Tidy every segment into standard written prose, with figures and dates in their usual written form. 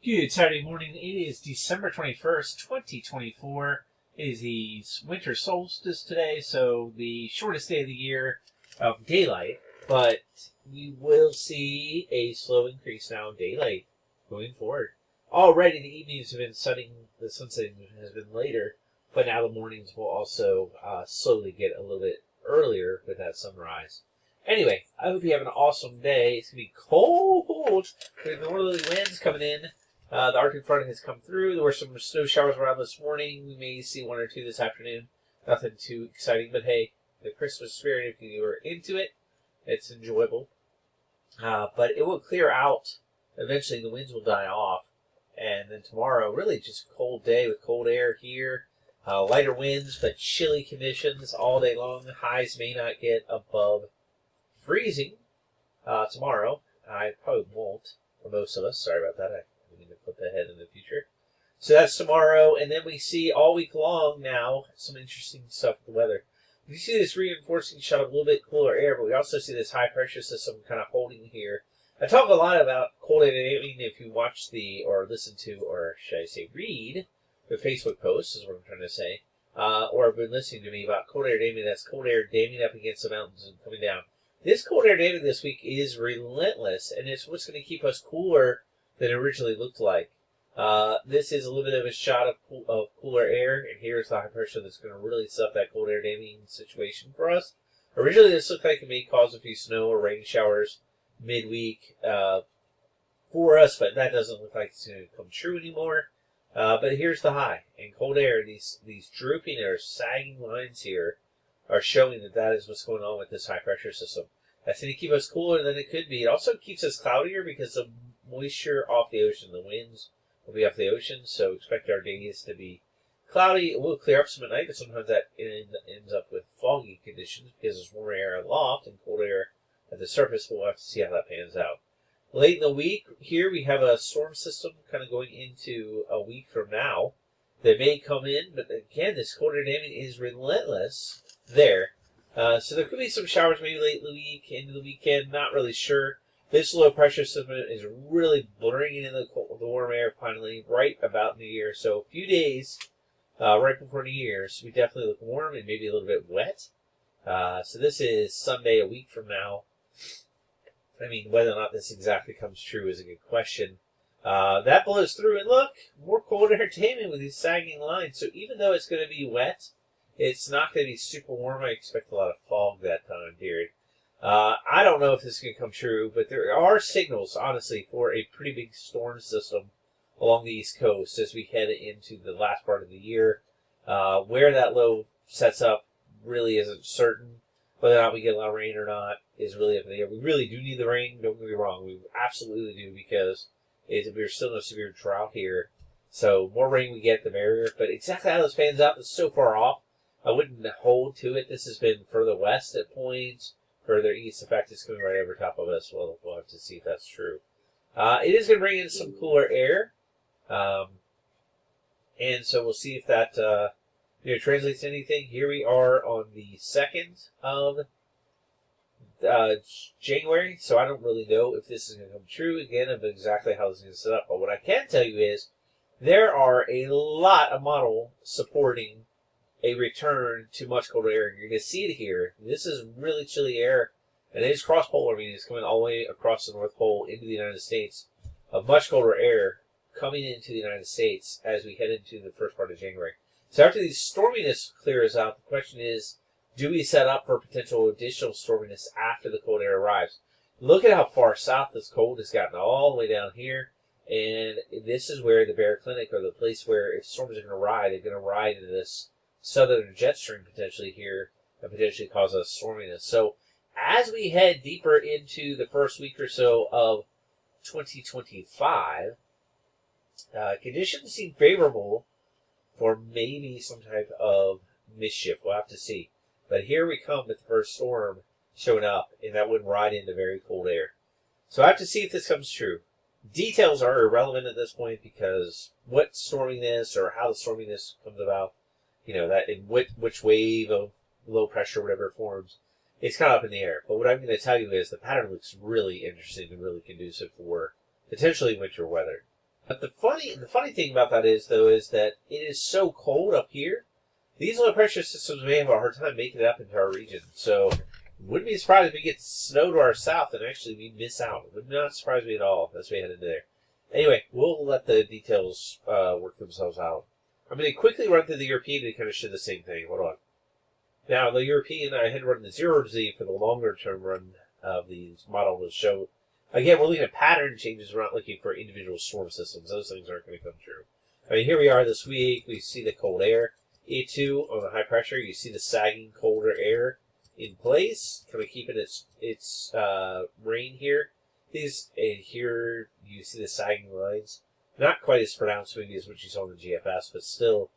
Good Saturday morning. It is December 21st, 2024. It is the winter solstice today, so the shortest day of the year of daylight. But we will see a slow increase now in daylight going forward. Already the evenings have been setting, the sunset has been later, but now the mornings will also slowly get a little bit earlier with that sunrise. Anyway, I hope you have an awesome day. It's going to be cold. There's northerly winds coming in. The Arctic front has come through. There were some snow showers around this morning. We may see one or two this afternoon. Nothing too exciting, but hey, the Christmas spirit, if you were into it, it's enjoyable. But it will clear out. Eventually, the winds will die off. And then tomorrow, really just a cold day with cold air here. Lighter winds, but chilly conditions all day long. Highs may not get above freezing tomorrow. I probably won't, for most of us. Sorry about that. I need to put that ahead in the future. So that's tomorrow, and then we see all week long now some interesting stuff with the weather. We see this reinforcing shot of a little bit cooler air, but we also see this high pressure system kind of holding here. I talk a lot about cold air damming if you watch or listen to, or should I say read, the Facebook posts is what I'm trying to say, or have been listening to me about cold air damming. That's cold air damming up against the mountains and coming down. This cold air damming this week is relentless, and it's what's going to keep us cooler than it originally looked like. This is a little bit of a shot of cooler air, and here's the high pressure that's going to really set up that cold air damming situation for us. Originally, this looked like it may cause a few snow or rain showers midweek for us, but that doesn't look like it's going to come true anymore. But here's the high, and cold air, these drooping or sagging lines here are showing that is what's going on with this high pressure system. That's going to keep us cooler than it could be. It also keeps us cloudier because of moisture off the ocean. The winds will be off the ocean, so expect our days to be cloudy. It will clear up some at night, but sometimes that ends up with foggy conditions because there's warmer air aloft and cold air at the surface. We'll have to see how that pans out. Late in the week, here we have a storm system kind of going into a week from now that may come in, but again, this cold air damming is relentless there. So there could be some showers maybe late in the week, into the weekend, not really sure. This low pressure system is really bringing in the warm air finally right about New Year. So a few days right before New Year's, we definitely look warm and maybe a little bit wet. So this is Sunday, a week from now. I mean, whether or not this exactly comes true is a good question. That blows through, and look, more cold air damming with these sagging lines. So even though it's going to be wet, it's not going to be super warm. I expect a lot of fog that time period. I don't know if this is going to come true, but there are signals, honestly, for a pretty big storm system along the East Coast as we head into the last part of the year. Where that low sets up really isn't certain. Whether or not we get a lot of rain or not is really up in the air. We really do need the rain, don't get me wrong. We absolutely do, because we're still in a severe drought here. So more rain we get, the merrier. But exactly how this pans out is so far off. I wouldn't hold to it. This has been further west at points, further east. In fact, it's coming right over top of us. We'll have to see if that's true. It is going to bring in some cooler air. And so we'll see if that translates to anything. Here we are on the 2nd of January, so I don't really know if this is going to come true again of exactly how this is going to set up. But what I can tell you is there are a lot of models supporting a return to much colder air. You're going to see it here. This is really chilly air, and it is cross-polar, meaning it's coming all the way across the North Pole into the United States, of much colder air coming into the United States as we head into the first part of January. So after the storminess clears out, the question is, do we set up for potential additional storminess after the cold air arrives? Look at how far south this cold has gotten, all the way down here. And this is where the Bear Clinic, or the place where if storms are going to ride, they're going to ride into this southern jet stream potentially here, and potentially cause us storminess. So as we head deeper into the first week or so of 2025, conditions seem favorable for maybe some type of mischief. We'll have to see. But here we come with the first storm showing up, and that would ride into very cold air. So I have to see if this comes true. Details are irrelevant at this point, because what storminess or how the storminess comes about, that in which wave of low pressure, whatever it forms, it's kind of up in the air. But what I'm going to tell you is the pattern looks really interesting and really conducive for potentially winter weather. But the funny thing about that is, though, is that it is so cold up here. These low pressure systems may have a hard time making it up into our region. So, wouldn't be surprised if we get snow to our south and actually we miss out. It would not surprise me at all as we head into there. Anyway, we'll let the details work themselves out. I'm going to quickly run through the European to kind of show the same thing. Hold on. Now, the European, I had run the 0 to Z for the longer term run of the model to show. Again, we're looking at pattern changes. We're not looking for individual storm systems. Those things aren't going to come true. I mean, here we are this week. We see the cold air. A2 on the high pressure. You see the sagging colder air in place, kind of keeping its rain here. And here you see the sagging lines. Not quite as pronounced maybe as what you saw in the GFS, but still,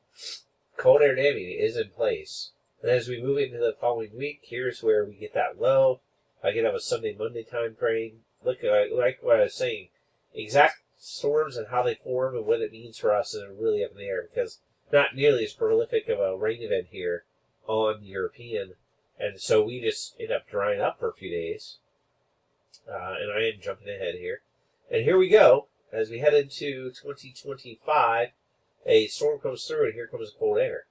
cold air damming is in place. And as we move into the following week, here's where we get that low. I get up a Sunday, Monday time frame. Look, like what I was saying, exact storms and how they form and what it means for us is really up in the air because not nearly as prolific of a rain event here on the European. And so we just end up drying up for a few days. And I am jumping ahead here. And here we go. As we head into 2025, a storm comes through and here comes cold air.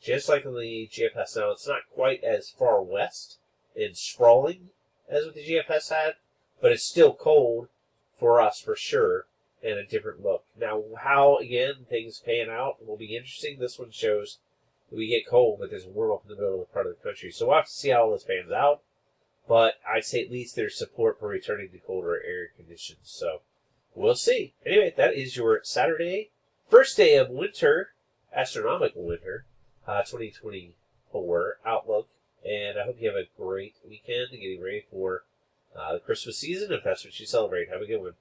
Just like on the GFS now, it's not quite as far west and sprawling as what the GFS had, but it's still cold for us for sure and a different look. Now, how, again, things pan out will be interesting. This one shows we get cold, but there's a warm up in the middle of the part of the country. So we'll have to see how this pans out. But I'd say at least there's support for returning to colder air conditions. So we'll see. Anyway, that is your Saturday, first day of winter, astronomical winter, 2024 outlook. And I hope you have a great weekend getting ready for the Christmas season, if that's what you celebrate. Have a good one.